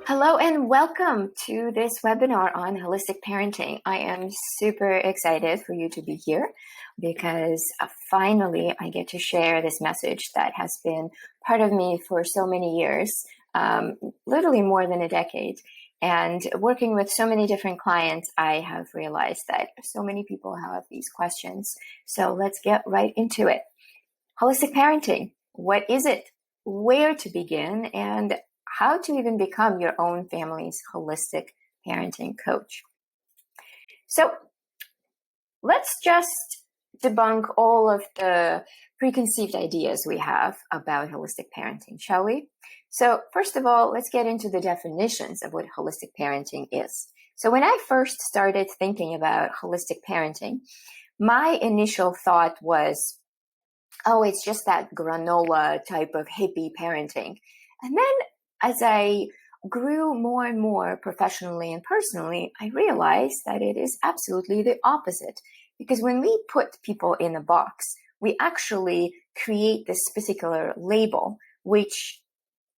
Hello and welcome to this webinar on holistic parenting. I am super excited for you to be here because finally I get to share this message that has been part of me for so many years, literally more than a decade. And working with so many different clients, I have realized that so many people have these questions. So let's get right into it. Holistic parenting, what is it? Where to begin? And how to even become your own family's holistic parenting coach. So let's just debunk all of the preconceived ideas we have about holistic parenting, shall we? So first of all, let's get into the definitions of what holistic parenting is. So when I first started thinking about holistic parenting, my initial thought was, oh, it's just that granola type of hippie parenting. And then as I grew more and more professionally and personally, I realized that it is absolutely the opposite. Because when we put people in a box, we actually create this particular label, which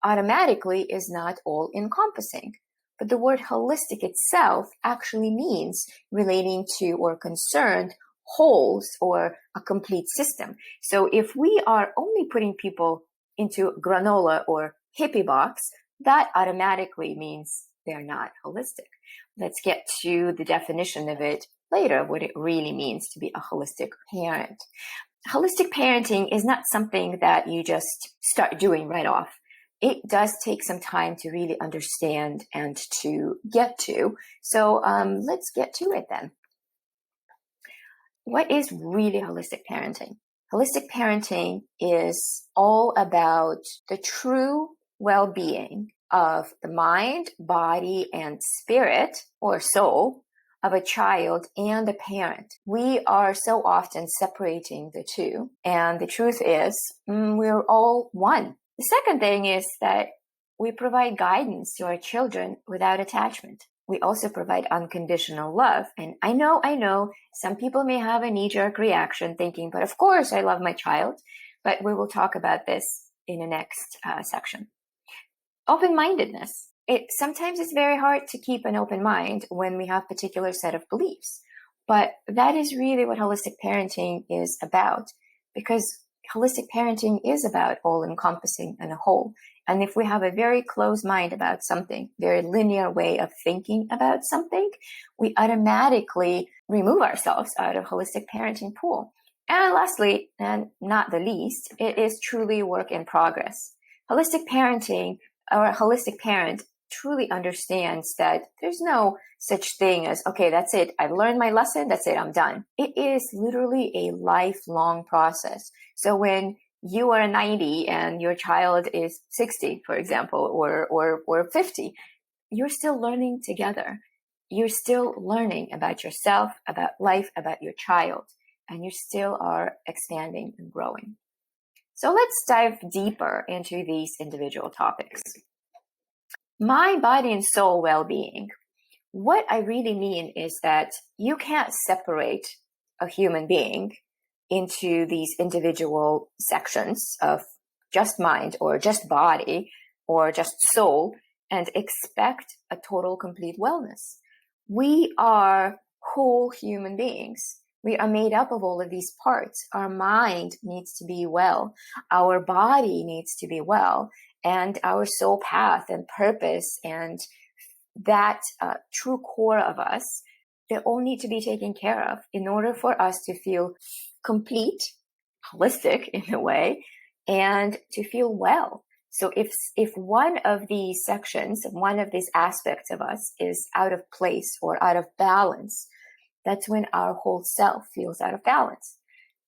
automatically is not all encompassing. But the word holistic itself actually means relating to or concerned wholes or a complete system. So if we are only putting people into granola or hippie box, that automatically means they're not holistic. Let's get to the definition of it later, what it really means to be a holistic parent. Holistic parenting is not something that you just start doing right off. It does take some time to really understand and to get to. So let's get to it then. What is really holistic parenting? Holistic parenting is all about the true well-being of the mind, body, and spirit or soul of a child and a parent. We are so often separating the two, and the truth is we're all one. The second thing is that we provide guidance to our children without attachment. We also provide unconditional love. And I know, some people may have a knee-jerk reaction thinking, but of course I love my child. But we will talk about this in the next section. Open-mindedness. Sometimes it's very hard to keep an open mind when we have a particular set of beliefs. But that is really what holistic parenting is about, because holistic parenting is about all-encompassing and a whole. And if we have a very closed mind about something, very linear way of thinking about something, we automatically remove ourselves out of holistic parenting pool. And lastly, and not the least, it is truly work in progress. Holistic parenting, or a holistic parent, truly understands that there's no such thing as, okay, that's it. I've learned my lesson. That's it. I'm done. It is literally a lifelong process. So when you are 90 and your child is 60, for example, or 50, you're still learning together. You're still learning about yourself, about life, about your child, and you still are expanding and growing. So let's dive deeper into these individual topics. My body and soul well-being. What I really mean is that you can't separate a human being into these individual sections of just mind or just body or just soul and expect a total complete wellness. We are whole human beings. We are made up of all of these parts. Our mind needs to be well. Our body needs to be well. And our soul path and purpose and that true core of us, they all need to be taken care of in order for us to feel complete, holistic in a way, and to feel well. So if one of these sections, one of these aspects of us is out of place or out of balance, that's when our whole self feels out of balance.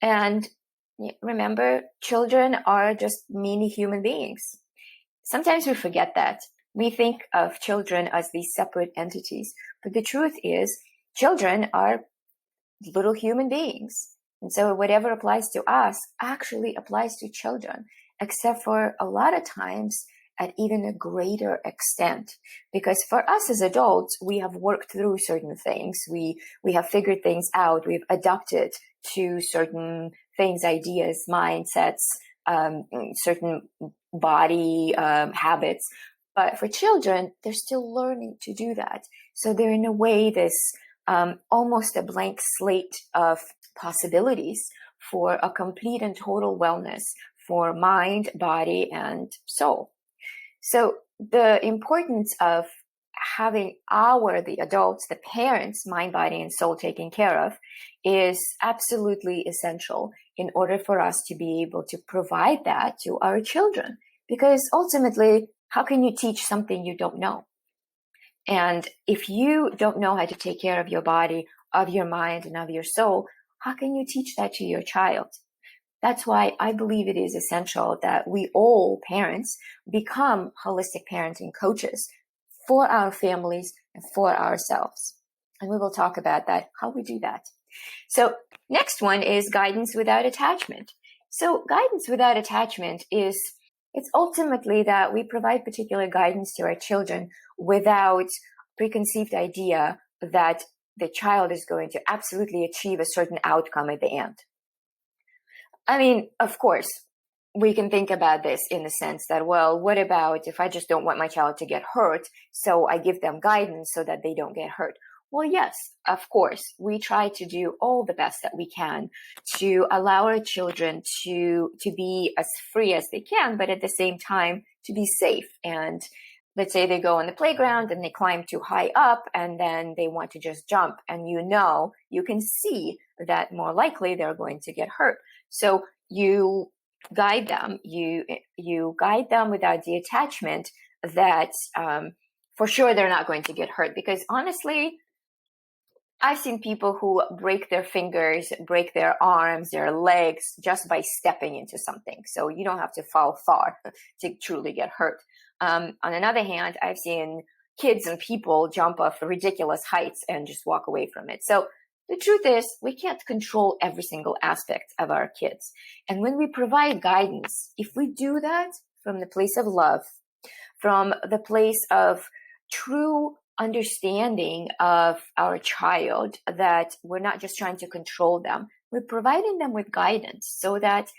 And remember, children are just mini human beings. Sometimes we forget that. We think of children as these separate entities, but the truth is children are little human beings. And so whatever applies to us actually applies to children, except for a lot of times at even a greater extent. Because for us as adults, we have worked through certain things. We have figured things out. We've adapted to certain things, ideas, mindsets, certain body habits. But for children, they're still learning to do that. So they're in a way this almost a blank slate of possibilities for a complete and total wellness for mind, body, and soul. So the importance of having the adults, the parents, mind, body, and soul taken care of is absolutely essential in order for us to be able to provide that to our children. Because ultimately, how can you teach something you don't know? And if you don't know how to take care of your body, of your mind, and of your soul, how can you teach that to your child? That's why I believe it is essential that we all parents become holistic parenting coaches for our families and for ourselves. And we will talk about that, how we do that. So next one is guidance without attachment. So guidance without attachment it's ultimately that we provide particular guidance to our children without preconceived idea that the child is going to absolutely achieve a certain outcome at the end. I mean, of course, we can think about this in the sense that, well, what about if I just don't want my child to get hurt, so I give them guidance so that they don't get hurt? Well, yes, of course, we try to do all the best that we can to allow our children to be as free as they can, but at the same time to be safe. And let's say they go on the playground and they climb too high up and then they want to just jump, and you can see that more likely they're going to get hurt. So you guide them, you guide them without the attachment that for sure they're not going to get hurt. Because honestly, I've seen people who break their fingers, break their arms, their legs just by stepping into something. So you don't have to fall far to truly get hurt. On another hand, I've seen kids and people jump off ridiculous heights and just walk away from it. So the truth is, we can't control every single aspect of our kids. And when we provide guidance, if we do that from the place of love, from the place of true understanding of our child, that we're not just trying to control them, we're providing them with guidance so that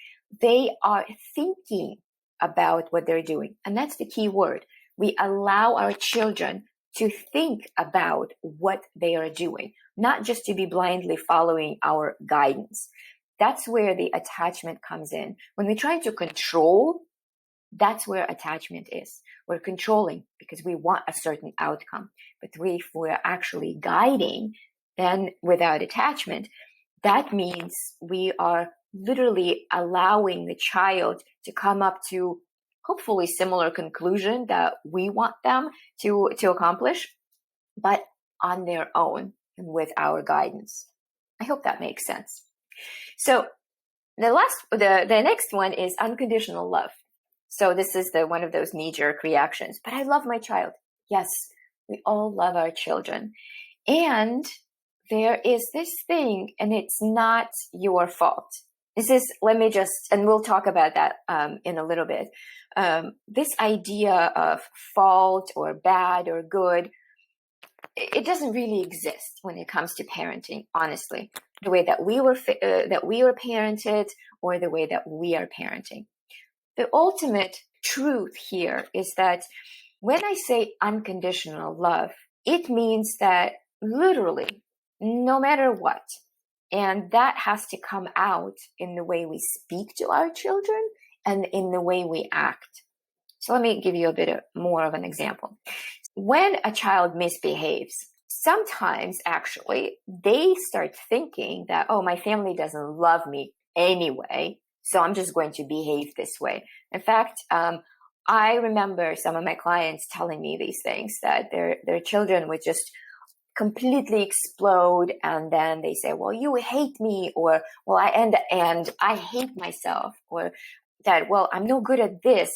they are thinking about what they're doing. And that's the key word. We allow our children to think about what they are doing, not just to be blindly following our guidance. That's where the attachment comes in. When we're trying to control, that's where attachment is. We're controlling because we want a certain outcome. But if we're actually guiding, then without attachment, that means we are literally allowing the child to come up to hopefully similar conclusion that we want them to accomplish, but on their own and with our guidance. I hope that makes sense. So the next one is unconditional love. So this is one of those knee-jerk reactions. But I love my child. Yes, we all love our children. And there is this thing, and it's not your fault. And we'll talk about that in a little bit. This idea of fault or bad or good, it doesn't really exist when it comes to parenting, honestly. The way that we were parented or the way that we are parenting. The ultimate truth here is that when I say unconditional love, it means that literally, no matter what, and that has to come out in the way we speak to our children and in the way we act. So let me give you a bit more of an example. When a child misbehaves, sometimes actually they start thinking that, oh, my family doesn't love me anyway, so I'm just going to behave this way. In fact, I remember some of my clients telling me these things, that their children would just completely explode, and then they say, well, you hate me, or well, I hate myself, or that, well, I'm no good at this.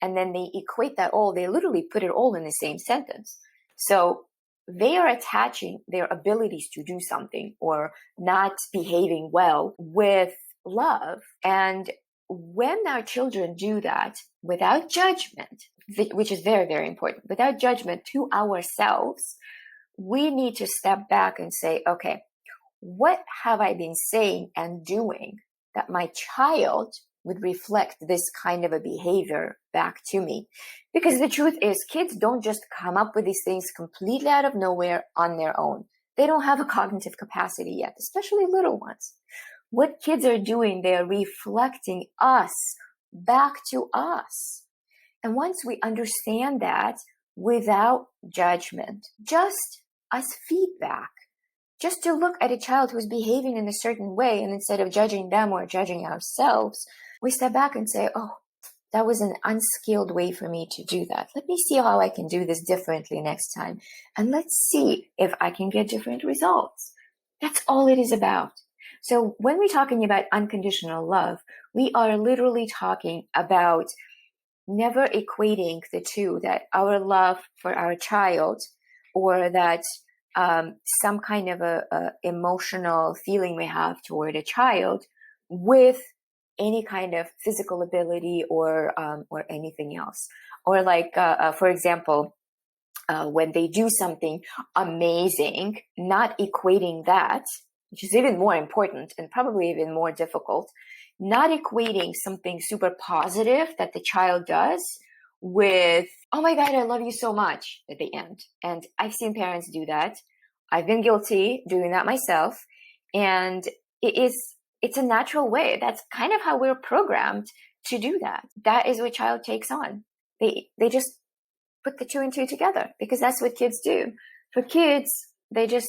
And then they equate that all, they literally put it all in the same sentence. So they are attaching their abilities to do something or not behaving well with love. And when our children do that without judgment, which is very, very important, without judgment to ourselves, we need to step back and say, okay, what have I been saying and doing that my child would reflect this kind of a behavior back to me. Because the truth is, kids don't just come up with these things completely out of nowhere on their own. They don't have a cognitive capacity yet, especially little ones. What kids are doing, they are reflecting us back to us. And once we understand that without judgment, just as feedback, just to look at a child who's behaving in a certain way, and instead of judging them or judging ourselves, we step back and say, oh, that was an unskilled way for me to do that. Let me see how I can do this differently next time. And let's see if I can get different results. That's all it is about. So when we're talking about unconditional love, we are literally talking about never equating the two, that our love for our child or that some kind of a emotional feeling we have toward a child with any kind of physical ability or anything else. Or like, for example, when they do something amazing, not equating that, which is even more important and probably even more difficult, not equating something super positive that the child does with, oh my God, I love you so much at the end. And I've seen parents do that. I've been guilty doing that myself. And it's a natural way. That's kind of how we're programmed to do that. That is what child takes on. They just put the two and two together because that's what kids do. For kids, they just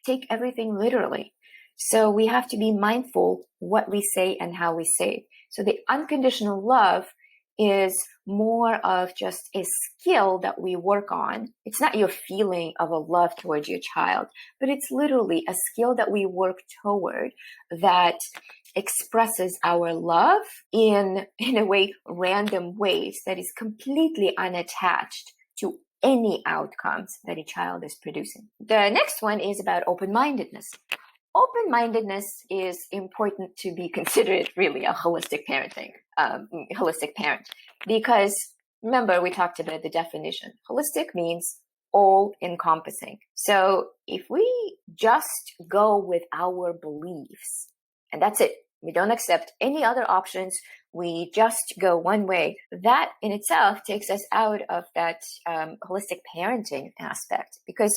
take everything literally. So we have to be mindful what we say and how we say it. So the unconditional love is more of just a skill that we work on. It's not your feeling of a love towards your child, but it's literally a skill that we work toward that expresses our love in a way, random ways that is completely unattached to any outcomes that a child is producing. The next one is about open-mindedness. Open-mindedness is important to be considered really a holistic holistic parent, because remember we talked about the definition. Holistic means all-encompassing. So if we just go with our beliefs, and that's it, we don't accept any other options, we just go one way, that in itself takes us out of that holistic parenting aspect, because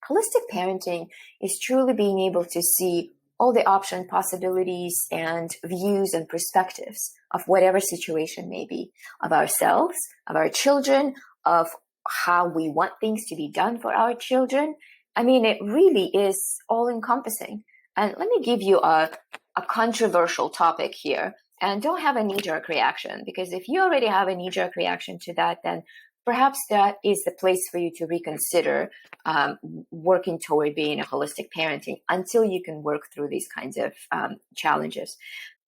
holistic parenting is truly being able to see all the option possibilities and views and perspectives of whatever situation may be, of ourselves, of our children, of how we want things to be done for our children. I mean, it really is all encompassing. And let me give you a controversial topic here, and don't have a knee-jerk reaction, because if you already have a knee-jerk reaction to that, then perhaps that is the place for you to reconsider working toward being a holistic parenting until you can work through these kinds of challenges.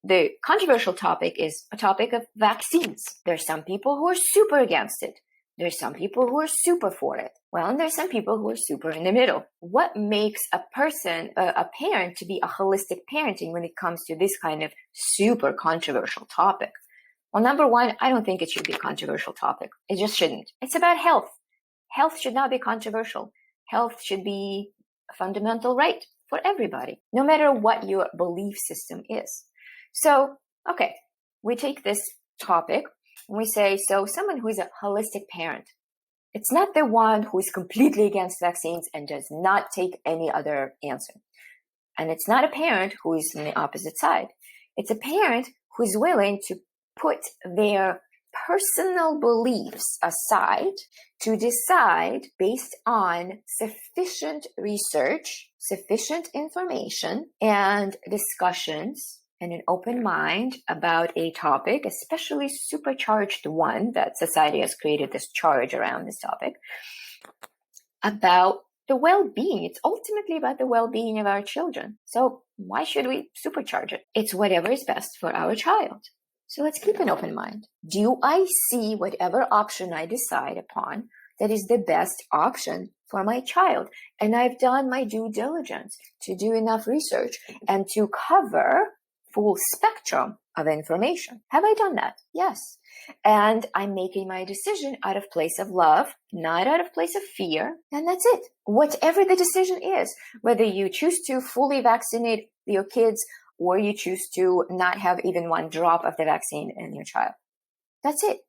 The controversial topic is a topic of vaccines. There's some people who are super against it. There's some people who are super for it. Well, and there's some people who are super in the middle. What makes a person, a parent, to be a holistic parenting when it comes to this kind of super controversial topic? Well, number one, I don't think it should be a controversial topic. It just shouldn't. It's about health. Health should not be controversial. Health should be a fundamental right for everybody, no matter what your belief system is. So, okay, we take this topic and we say, so someone who is a holistic parent, it's not the one who is completely against vaccines and does not take any other answer. And it's not a parent who is on the opposite side. It's a parent who is willing to put their personal beliefs aside to decide based on sufficient research, sufficient information, and discussions, and an open mind about a topic, especially supercharged one that society has created this charge around this topic, about the well-being. It's ultimately about the well-being of our children. So why should we supercharge it? It's whatever is best for our child. So let's keep an open mind. Do I see whatever option I decide upon that is the best option for my child? And I've done my due diligence to do enough research and to cover full spectrum of information. Have I done that? Yes. And I'm making my decision out of place of love, not out of place of fear. And that's it. Whatever the decision is, whether you choose to fully vaccinate your kids or you choose to not have even one drop of the vaccine in your child. That's it.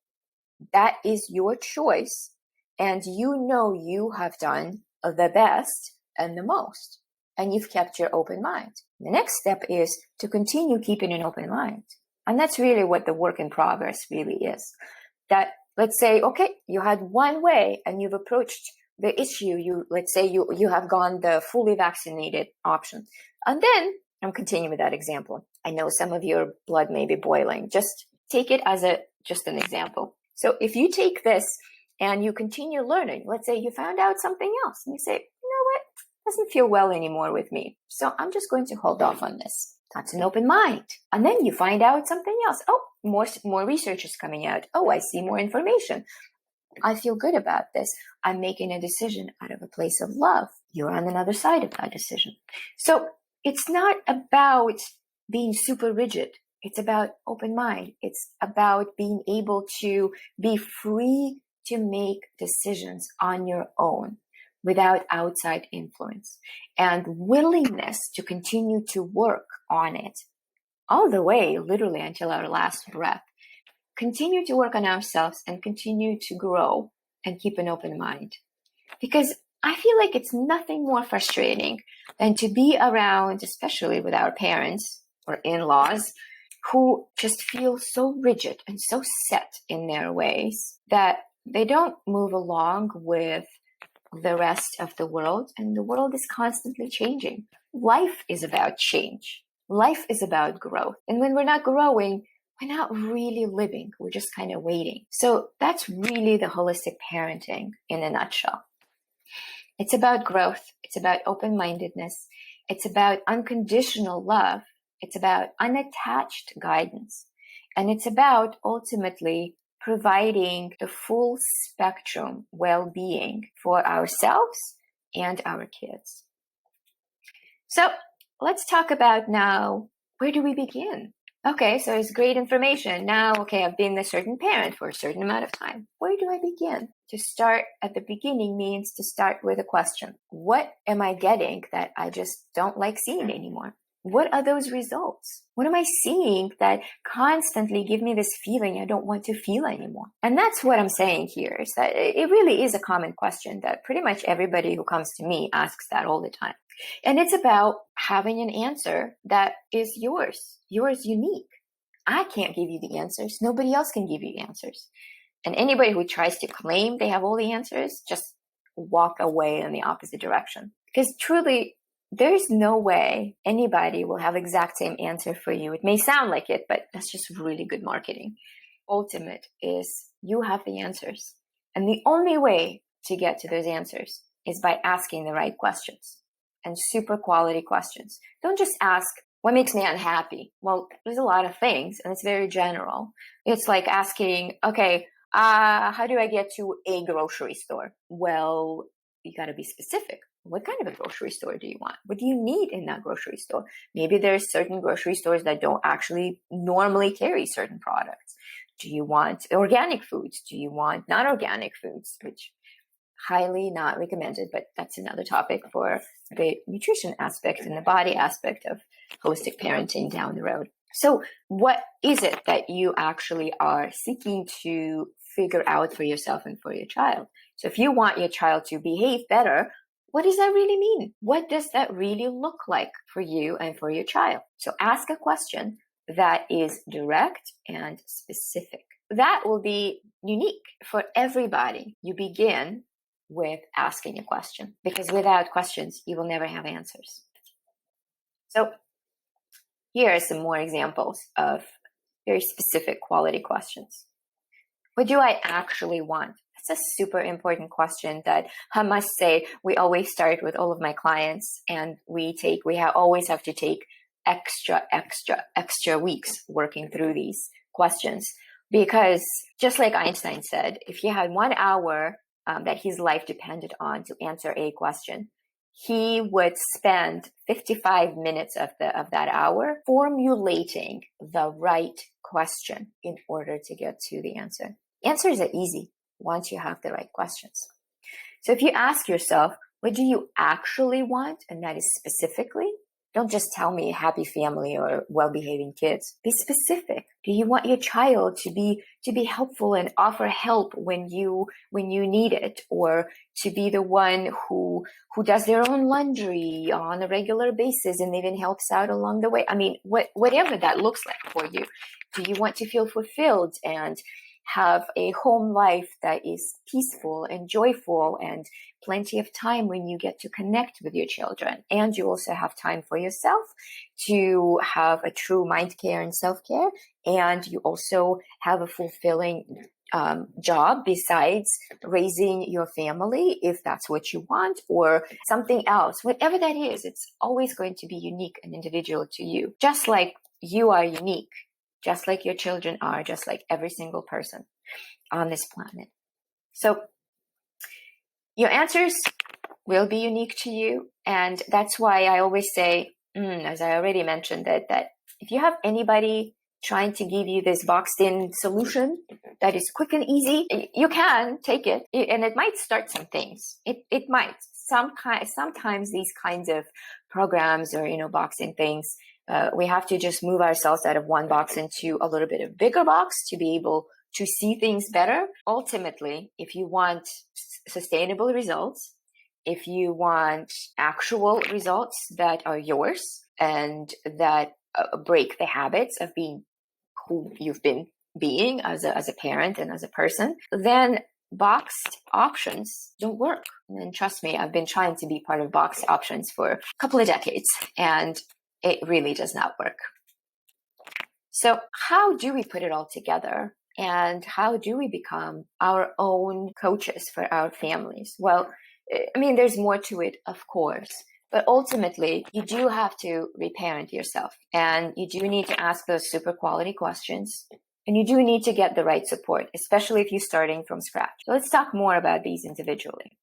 That is your choice. And you know you have done the best and the most. And you've kept your open mind. The next step is to continue keeping an open mind. And that's really what the work in progress really is. That, let's say, okay, you had one way and you've approached the issue. Let's say you have gone the fully vaccinated option. And then, I'm continuing with that example. I know some of your blood may be boiling. Just take it as just an example. So if you take this and you continue learning, let's say you found out something else and you say, you know what, it doesn't feel well anymore with me. So I'm just going to hold off on this. That's an open mind. And then you find out something else. Oh, more research is coming out. Oh, I see more information. I feel good about this. I'm making a decision out of a place of love. You're on another side of that decision. So it's not about being super rigid. It's about open mind. It's about being able to be free to make decisions on your own without outside influence, and willingness to continue to work on it all the way, literally until our last breath. Continue to work on ourselves and continue to grow and keep an open mind. Because I feel like it's nothing more frustrating than to be around, especially with our parents or in-laws, who just feel so rigid and so set in their ways that they don't move along with the rest of the world. And the world is constantly changing. Life is about change. Life is about growth. And when we're not growing, we're not really living. We're just kind of waiting. So that's really the holistic parenting in a nutshell. It's about growth. It's about open-mindedness. It's about unconditional love. It's about unattached guidance. And it's about ultimately providing the full spectrum well-being for ourselves and our kids. So let's talk about now, where do we begin? Okay, so it's great information. Now, okay, I've been a certain parent for a certain amount of time. Where do I begin? To start at the beginning means to start with a question. What am I getting that I just don't like seeing anymore? What are those results? What am I seeing that constantly give me this feeling I don't want to feel anymore? And that's what I'm saying here, is that it really is a common question that pretty much everybody who comes to me asks that all the time. And it's about having an answer that is yours unique. I can't give you the answers. Nobody else can give you answers. And anybody who tries to claim they have all the answers, just walk away in the opposite direction. Because truly, there's no way anybody will have exact same answer for you. It may sound like it, but that's just really good marketing. Ultimate is you have the answers. And the only way to get to those answers is by asking the right questions, and super quality questions. Don't just ask, what makes me unhappy? Well, there's a lot of things, and it's very general. It's like asking, okay, how do I get to a grocery store? Well, you got to be specific. What kind of a grocery store do you want? What do you need in that grocery store? Maybe there's certain grocery stores that don't actually normally carry certain products. Do you want organic foods? Do you want non-organic foods? Which highly not recommended, but that's another topic for the nutrition aspect and the body aspect of holistic parenting down the road. So what is it that you actually are seeking to figure out for yourself and for your child? So if you want your child to behave better, what does that really mean? What does that really look like for you and for your child? So ask a question that is direct and specific. That will be unique for everybody. You begin with asking a question, because without questions, you will never have answers. So here are some more examples of very specific quality questions. What do I actually want? That's a super important question that I must say we always start with all of my clients, and we always have to take extra weeks working through these questions, because just like Einstein said, if he had 1 hour that his life depended on to answer a question, he would spend 55 minutes of that hour formulating the right question in order to get to the answer. Answers are easy once you have the right questions. So if you ask yourself, what do you actually want? And that is specifically, Don't just tell me happy family or well-behaving kids. Be specific. Do you want your child to be helpful and offer help when you need it, or to be the one who does their own laundry on a regular basis and even helps out along the way? I mean, whatever that looks like for you. Do you want to feel fulfilled and have a home life that is peaceful and joyful, and plenty of time when you get to connect with your children, and you also have time for yourself to have a true mind care and self-care, and you also have a fulfilling job besides raising your family, if that's what you want, or something else, whatever that is, it's always going to be unique and individual to you, just like you are unique, just like your children are, just like every single person on this planet. So your answers will be unique to you. And that's why I always say, as I already mentioned, that if you have anybody trying to give you this boxed in solution that is quick and easy, you can take it. And it might start some things. It might. Sometimes these kinds of programs or, boxing things, we have to just move ourselves out of one box into a little bit of bigger box to be able to see things better. Ultimately, if you want sustainable results, if you want actual results that are yours and that break the habits of being who you've been being as a parent and as a person, then boxed options don't work. And trust me, I've been trying to be part of boxed options for a couple of decades, and it really does not work. So how do we put it all together? And how do we become our own coaches for our families? Well, I mean, there's more to it, of course. But ultimately, you do have to reparent yourself. And you do need to ask those super quality questions. And you do need to get the right support, especially if you're starting from scratch. So let's talk more about these individually.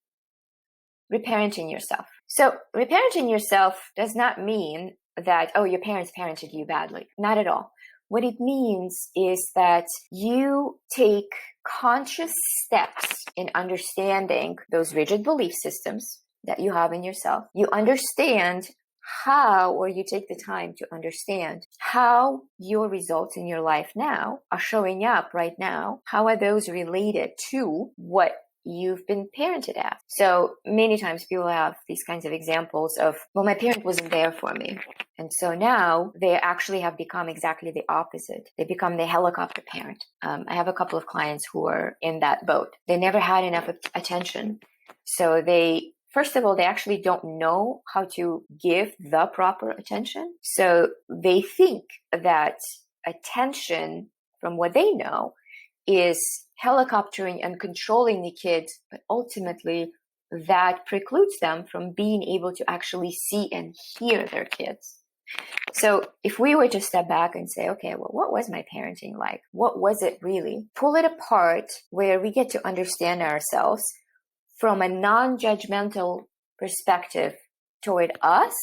Reparenting yourself. So reparenting yourself does not mean that, your parents parented you badly. Not at all. What it means is that you take conscious steps in understanding those rigid belief systems that you have in yourself. You understand how, or you take the time to understand how your results in your life now are showing up right now. How are those related to what you've been parented as? So many times people have these kinds of examples of, well, my parent wasn't there for me. And so now they actually have become exactly the opposite. They become the helicopter parent. I have a couple of clients who are in that boat. They never had enough attention. So first of all, they actually don't know how to give the proper attention. So they think that attention, from what they know, is helicoptering and controlling the kids, but ultimately that precludes them from being able to actually see and hear their kids. So if we were to step back and say, okay, well, what was my parenting like? What was it really? Pull it apart where we get to understand ourselves from a non-judgmental perspective toward us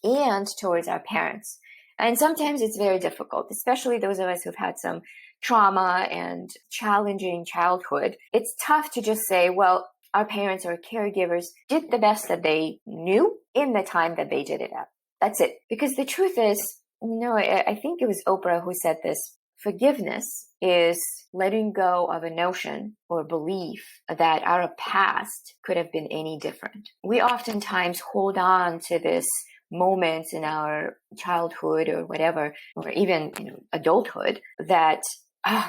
and towards our parents. And sometimes it's very difficult, especially those of us who've had some trauma and challenging childhood. It's tough to just say, well, our parents or caregivers did the best that they knew in the time that they did it at. That's it. Because the truth is, I think it was Oprah who said this, forgiveness is letting go of a notion or belief that our past could have been any different. We oftentimes hold on to this moments in our childhood or whatever, or even adulthood, that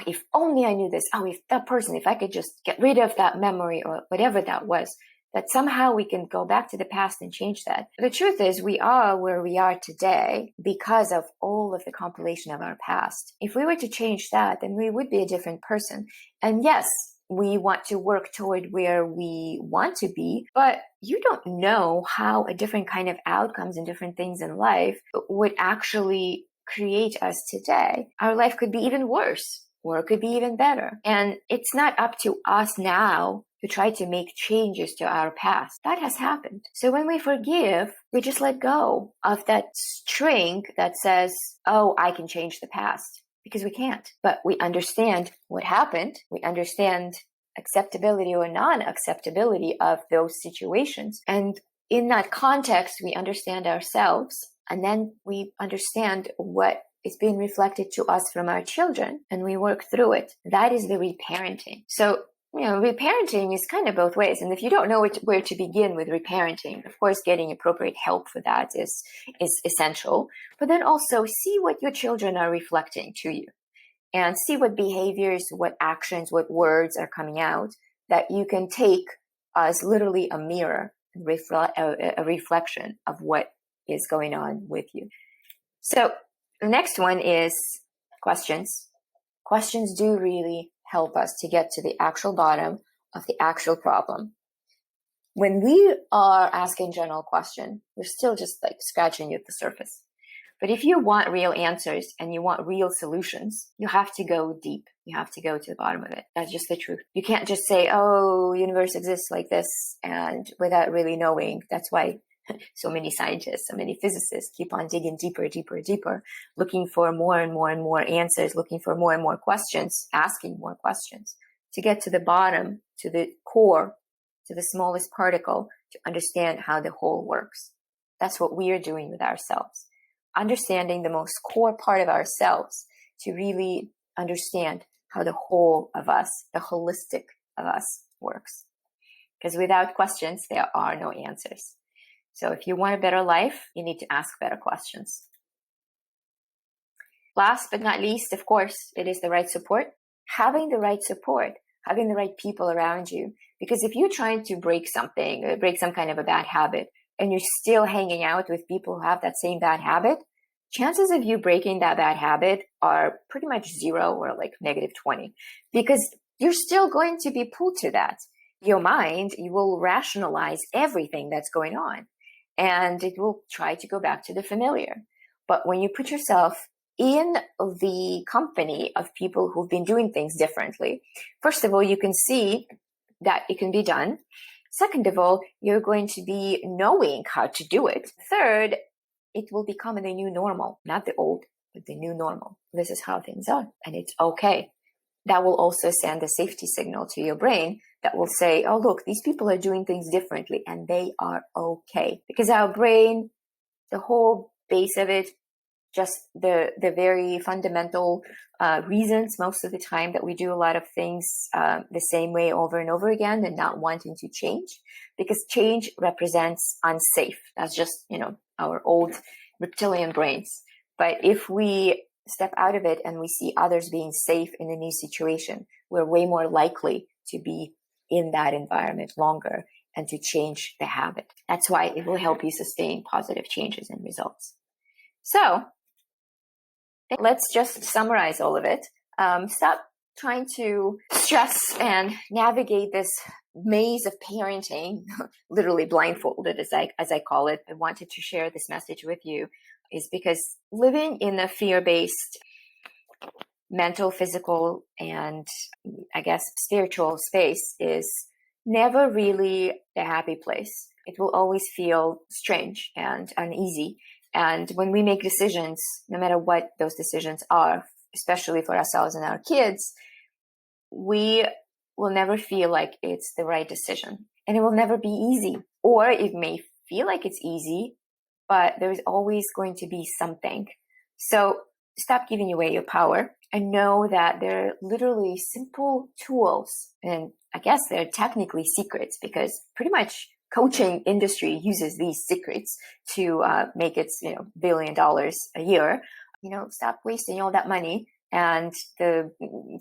if only I knew this, if that person, if I could just get rid of that memory or whatever that was, that somehow we can go back to the past and change that. The truth is, we are where we are today because of all of the compilation of our past. If we were to change that, then we would be a different person. And yes, we want to work toward where we want to be, but you don't know how a different kind of outcomes and different things in life would actually create us today. Our life could be even worse, or it could be even better. And it's not up to us now to try to make changes to our past. That has happened. So when we forgive, we just let go of that string that says, I can change the past. Because we can't. But we understand what happened. We understand acceptability or non-acceptability of those situations. And in that context, we understand ourselves And then we understand what is being reflected to us from our children, and we work through it. That is the reparenting. So, reparenting is kind of both ways. And if you don't know where to begin with reparenting, of course, getting appropriate help for that is essential. But then also see what your children are reflecting to you, and see what behaviors, what actions, what words are coming out that you can take as literally a mirror, a reflection of what is going on with you. So the next one is questions. Questions do really help us to get to the actual bottom of the actual problem. When we are asking general questions, we're still just like scratching at the surface. But if you want real answers and you want real solutions, you have to go deep. You have to go to the bottom of it. That's just the truth. You can't just say, oh, universe exists like this, and without really knowing. That's why so many scientists, so many physicists keep on digging deeper, deeper, deeper, looking for more and more and more answers, looking for more and more questions, asking more questions to get to the bottom, to the core, to the smallest particle, to understand how the whole works. That's what we are doing with ourselves. Understanding the most core part of ourselves to really understand how the whole of us, the holistic of us, works. Because without questions, there are no answers. So if you want a better life, you need to ask better questions. Last but not least, of course, it is the right support. Having the right support, having the right people around you. Because if you're trying to break something, or break some kind of a bad habit, and you're still hanging out with people who have that same bad habit, chances of you breaking that bad habit are pretty much 0 or like -20, because you're still going to be pulled to that. Your mind, you will rationalize everything that's going on, and it will try to go back to the familiar. But when you put yourself in the company of people who've been doing things differently, first of all, you can see that it can be done. Second of all, you're going to be knowing how to do it. Third, it will become the new normal, not the old, but the new normal. This is how things are, and it's okay. That will also send a safety signal to your brain that will say, oh, look, these people are doing things differently, and they are okay. Because our brain, the whole base of it, just the very fundamental reasons most of the time that we do a lot of things the same way over and over again and not wanting to change, because change represents unsafe. That's just, our old reptilian brains. But if we step out of it and we see others being safe in a new situation, we're way more likely to be in that environment longer and to change the habit. That's why it will help you sustain positive changes and results. So let's just summarize all of it. Stop trying to stress and navigate this maze of parenting, literally blindfolded, as I call it. I wanted to share this message with you is because living in a fear-based mental, physical, and I guess spiritual space is never really a happy place. It will always feel strange and uneasy. And when we make decisions, no matter what those decisions are, especially for ourselves and our kids, we will never feel like it's the right decision. And it will never be easy. Or it may feel like it's easy, but there's always going to be something. So stop giving away your power and know that they're literally simple tools. And I guess they're technically secrets because pretty much coaching industry uses these secrets to make its $1 billion a year. Stop wasting all that money and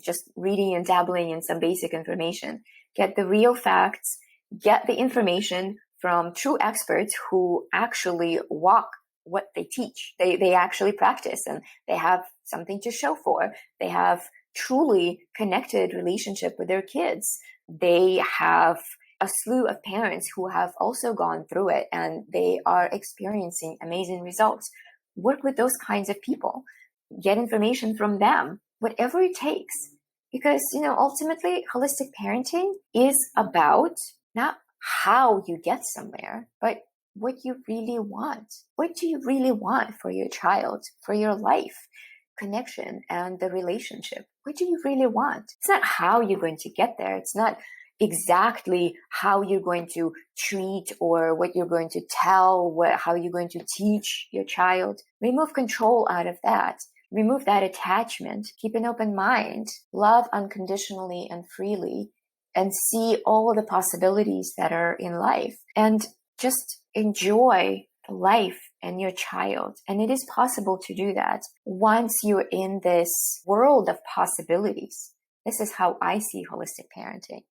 just reading and dabbling in some basic information. Get the real facts. Get the information from true experts who actually walk what they teach. They actually practice, and they have something to show for. They have truly connected relationship with their kids. They have a slew of parents who have also gone through it, and they are experiencing amazing results. Work with those kinds of people. Get information from them, whatever it takes. Because, ultimately, holistic parenting is about not how you get somewhere, but what you really want. What do you really want for your child, for your life, connection, and the relationship? What do you really want? It's not how you're going to get there. It's not exactly how you're going to treat or what you're going to tell, how you're going to teach your child. Remove control out of that. Remove that attachment. Keep an open mind. Love unconditionally and freely, and see all the possibilities that are in life. And just enjoy life and your child. And it is possible to do that once you're in this world of possibilities. This is how I see holistic parenting.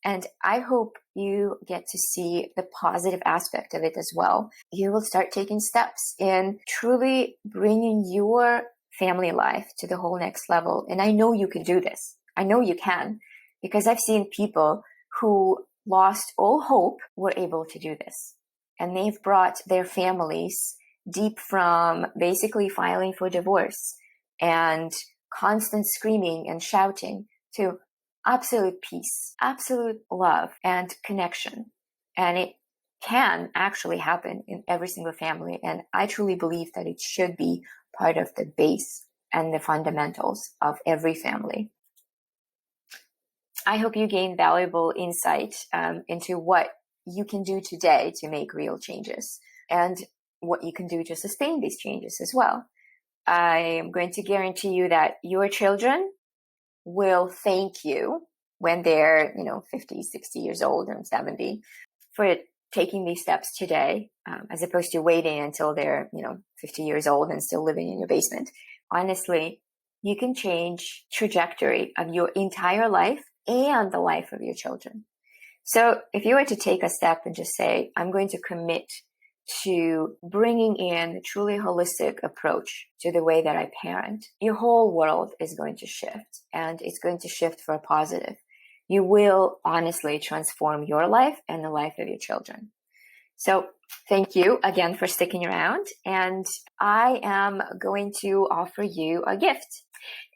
And I hope you get to see the positive aspect of it as well. You will start taking steps in truly bringing your family life to the whole next level. And I know you can do this. I know you can, because I've seen people who lost all hope were able to do this. And they've brought their families deep from basically filing for divorce and constant screaming and shouting to absolute peace, absolute love and connection. And it can actually happen in every single family. And I truly believe that it should be part of the base and the fundamentals of every family. I hope you gain valuable insight into what you can do today to make real changes and what you can do to sustain these changes as well. I am going to guarantee you that your children will thank you when they're, 50, 60 years old and 70 for taking these steps today, as opposed to waiting until they're, 50 years old and still living in your basement. Honestly, you can change trajectory of your entire life and the life of your children. So if you were to take a step and just say, I'm going to commit to bringing in a truly holistic approach to the way that I parent, your whole world is going to shift, and it's going to shift for a positive. You will honestly transform your life and the life of your children. So thank you again for sticking around. And I am going to offer you a gift.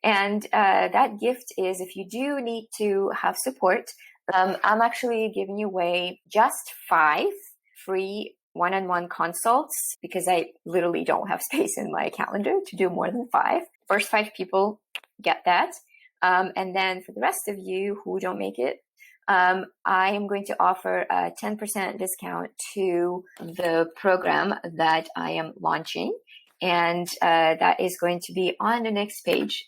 And that gift is, if you do need to have support, I'm actually giving you away just 5 free one-on-one consults, because I literally don't have space in my calendar to do more than 5. First 5 people get that. And then for the rest of you who don't make it, I am going to offer a 10% discount to the program that I am launching. And that is going to be on the next page.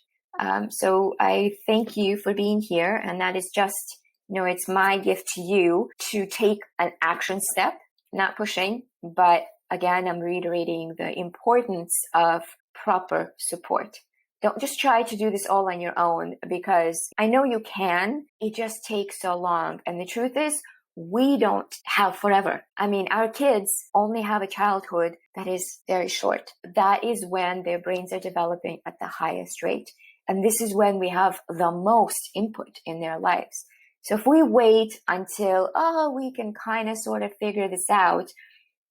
So I thank you for being here. And that is just, it's my gift to you to take an action step. Not pushing, but again, I'm reiterating the importance of proper support. Don't just try to do this all on your own, because I know you can. It just takes so long. And the truth is, we don't have forever. I mean, our kids only have a childhood that is very short. That is when their brains are developing at the highest rate. And this is when we have the most input in their lives. So if we wait until, we can kind of sort of figure this out,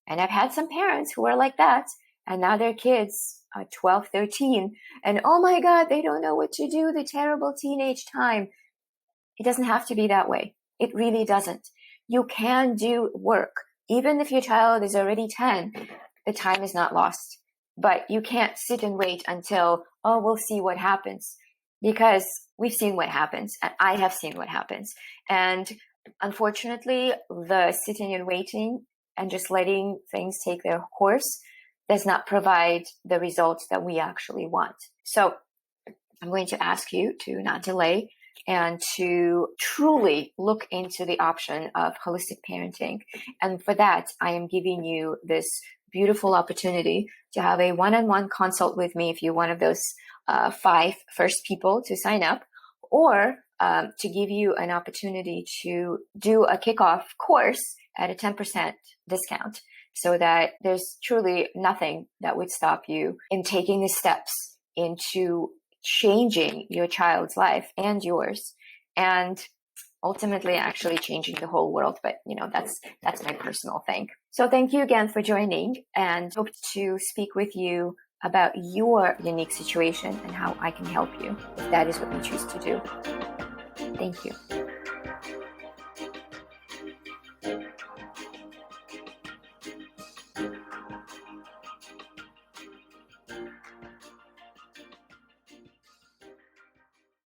and I've had some parents who are like that, and now their kids are 12, 13, and oh my God, they don't know what to do, the terrible teenage time. It doesn't have to be that way. It really doesn't. You can do work. Even if your child is already 10, the time is not lost. But you can't sit and wait until, we'll see what happens. Because we've seen what happens, and I have seen what happens. And unfortunately, the sitting and waiting and just letting things take their course does not provide the results that we actually want. So I'm going to ask you to not delay and to truly look into the option of holistic parenting. And for that, I am giving you this beautiful opportunity to have a one-on-one consult with me if you're one of those 5 first people to sign up, or to give you an opportunity to do a kickoff course at a 10% discount, so that there's truly nothing that would stop you in taking the steps into changing your child's life and yours, and ultimately actually changing the whole world. But that's my personal thing. So thank you again for joining, and hope to speak with you about your unique situation and how I can help you if that is what you choose to do. Thank you.